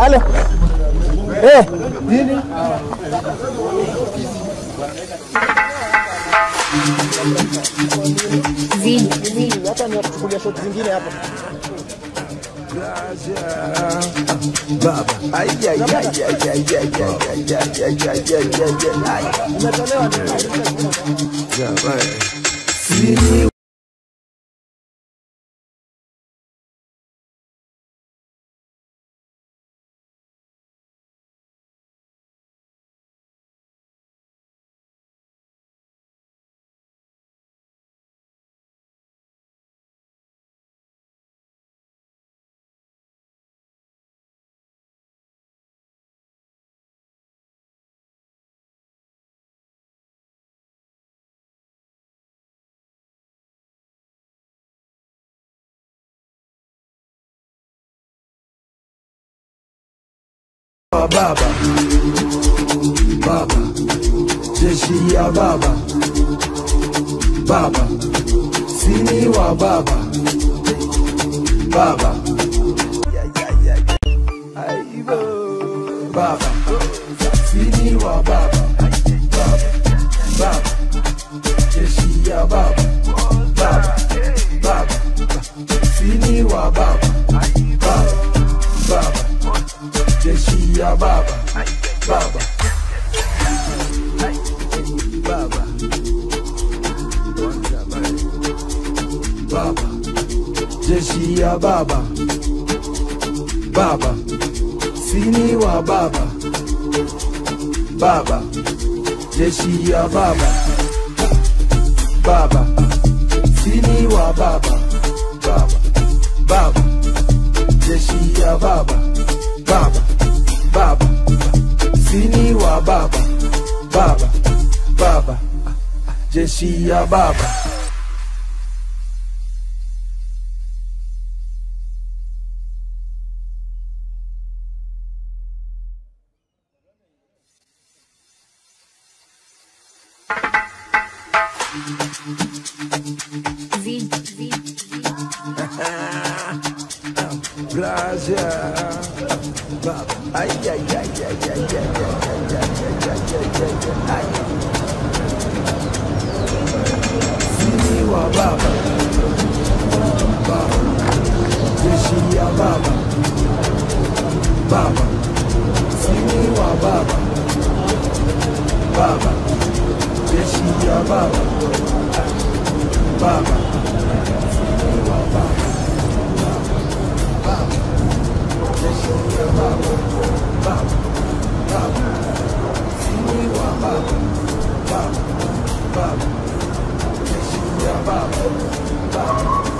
Halo. Nini? Zini. Hata ni kuchukulia shot zingine hapa. Baba. Ai. Umetolewa Sini Baba, jeshi ya baba, sini wa baba, aibo, sini wa baba, jeshi ya baba, sini wa baba, jeshi ya baba, jeshi ya baba, sini wa baba, jeshi ya baba, sini wa baba, jeshi ya baba, sini wa baba, jeshi ya baba. Brazil, baba, ay. Sini wa baba, jeshi ya baba, sini wa baba, jeshi ya baba, sini wa baba. Baba,